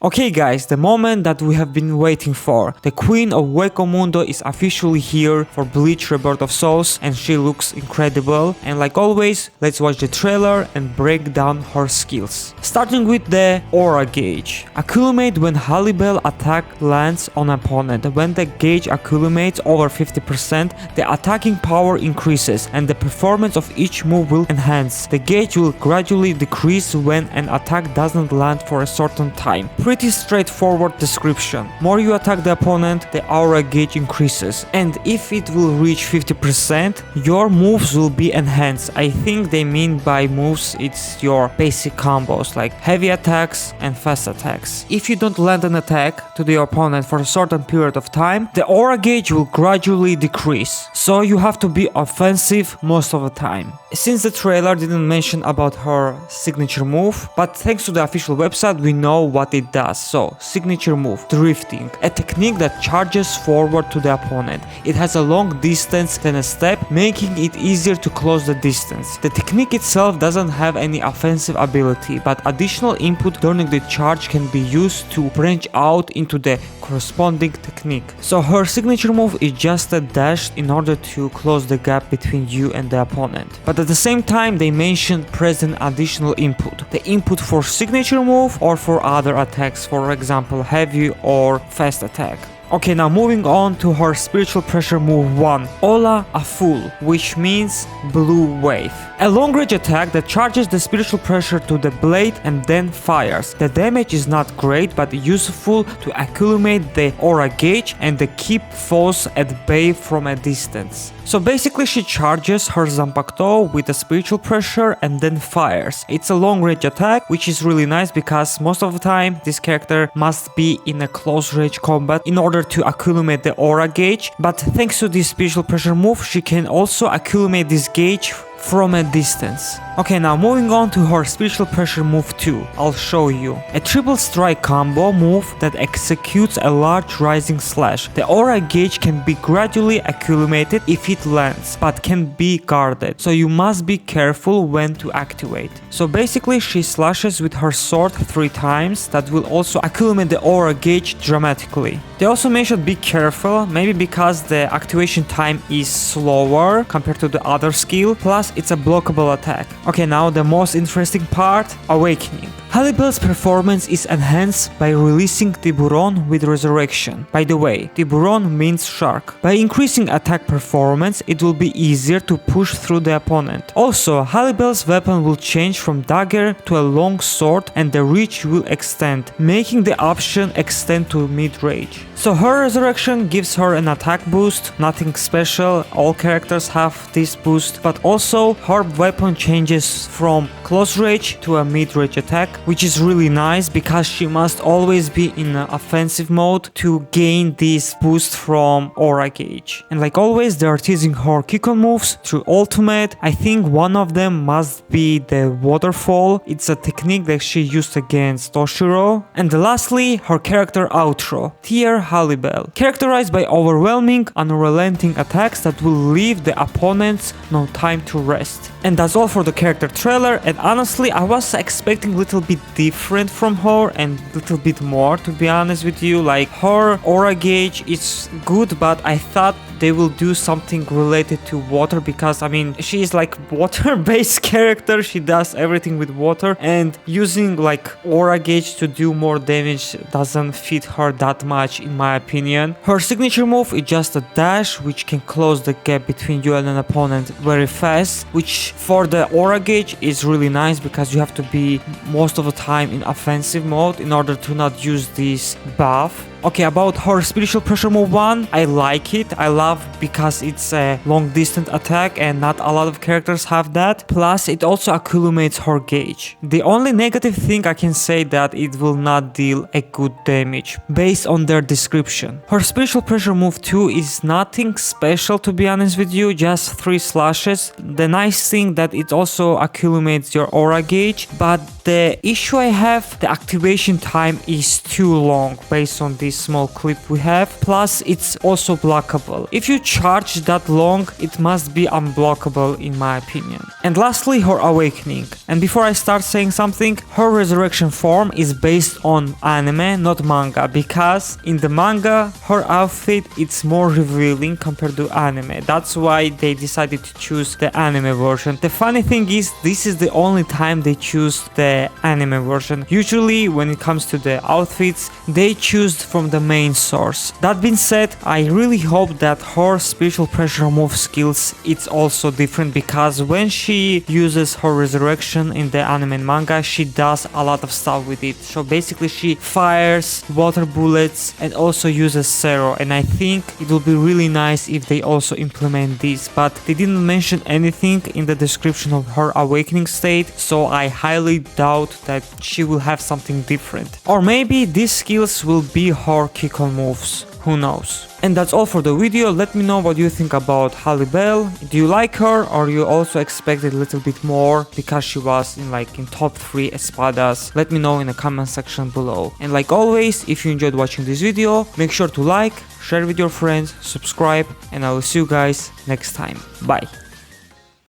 Okay guys, the moment that we have been waiting for. The Queen of Hueco Mundo is officially here for Bleach Rebirth of Souls and she looks incredible. And like always, let's watch the trailer and break down her skills. Starting with the aura gauge. Accumulate when Hallibel attack lands on opponent. When the gauge accumulates over 50%, the attacking power increases and the performance of each move will enhance. The gauge will gradually decrease when an attack doesn't land for a certain time. Pretty straightforward description. More you attack the opponent, the aura gauge increases, and if it will reach 50%, your moves will be enhanced. I think they mean by moves it's your basic combos like heavy attacks and fast attacks. If you don't land an attack to the opponent for a certain period of time, the aura gauge will gradually decrease, so you have to be offensive most of the time. Since the trailer didn't mention about her signature move, but thanks to the official website we know what it does. So, signature move, drifting, a technique that charges forward to the opponent. It has a long distance than a step, making it easier to close the distance. The technique itself doesn't have any offensive ability, but additional input during the charge can be used to branch out into the corresponding technique. So her signature move is just a dash in order to close the gap between you and the opponent. But at the same time they mention present additional input. The input for signature move or for other attacks, for example heavy or fast attack. Okay, now moving on to her spiritual pressure move 1, Ola Aful, which means blue wave. A long range attack that charges the spiritual pressure to the blade and then fires. The damage is not great but useful to accumulate the aura gauge and to keep foes at bay from a distance. So basically she charges her Zanpakuto with a spiritual pressure and then fires. It's a long range attack, which is really nice because most of the time this character must be in a close range combat in order to accumulate the aura gauge, but thanks to this spiritual pressure move she can also accumulate this gauge from a distance. Okay, now moving on to her spiritual pressure move 2, I'll show you. A triple strike combo move that executes a large rising slash. The aura gauge can be gradually accumulated if it lands, but can be guarded, so you must be careful when to activate. So basically she slashes with her sword 3 times that will also accumulate the aura gauge dramatically. They also mentioned be careful, maybe because the activation time is slower compared to the other skill, plus it's a blockable attack. Okay, now the most interesting part, Awakening. Halibel's performance is enhanced by releasing Tiburon with Resurrection. By the way, Tiburon means shark. By increasing attack performance, it will be easier to push through the opponent. Also, Halibel's weapon will change from dagger to a long sword and the reach will extend, making the option extend to mid-range. So her Resurrection gives her an attack boost, nothing special, all characters have this boost, but also her weapon changes from close range to a mid-range attack, which is really nice because she must always be in an offensive mode to gain this boost from aura gauge. And like always they are teasing her Kinon moves through ultimate. I think one of them must be the waterfall. It's a technique that she used against Toshiro. And lastly, her character outro, Tier Halibel, characterized by overwhelming, unrelenting attacks that will leave the opponents no time to rest. And that's all for the character trailer, and honestly I was expecting a little bit different from her and a little bit more, to be honest with you. Like her aura gauge is good, but I thought they will do something related to water because I mean she is like water based character, she does everything with water, and using like aura gauge to do more damage doesn't fit her that much in my opinion. Her signature move is just a dash which can close the gap between you and an opponent very fast, which for the aura gauge is really nice because you have to be most of the time in offensive mode in order to not use this buff. Okay, about her spiritual pressure move 1, I like it. I love because it's a long distance attack and not a lot of characters have that. Plus it also accumulates her gauge. The only negative thing I can say that it will not deal a good damage based on their description. Her spiritual pressure move 2 is nothing special, to be honest with you, just 3 slashes. The nice thing that it also accumulates your aura gauge, but the issue I have, the activation time is too long based on this this small clip we have. Plus it's also blockable. If you charge that long, it must be unblockable in my opinion. And lastly, her awakening. And before I start saying something, her resurrection form is based on anime, not manga, because in the manga her outfit it's more revealing compared to anime. That's why they decided to choose the anime version. The funny thing is, this is the only time they choose the anime version. Usually when it comes to the outfits, they choose from the main source. That being said, I really hope that her spiritual pressure move skills it's also different, because when she uses her resurrection in the anime and manga, she does a lot of stuff with it. So basically she fires water bullets and also uses Zero, and I think it will be really nice if they also implement this, but they didn't mention anything in the description of her awakening state, so I highly doubt that she will have something different. Or maybe these skills will be her Kinon moves. Who knows? And that's all for the video. Let me know what you think about Hallibel. Do you like her, or you also expected a little bit more because she was in top 3 Espadas? Let me know in the comment section below. And like always, if you enjoyed watching this video, make sure to like, share with your friends, subscribe, and I will see you guys next time. Bye.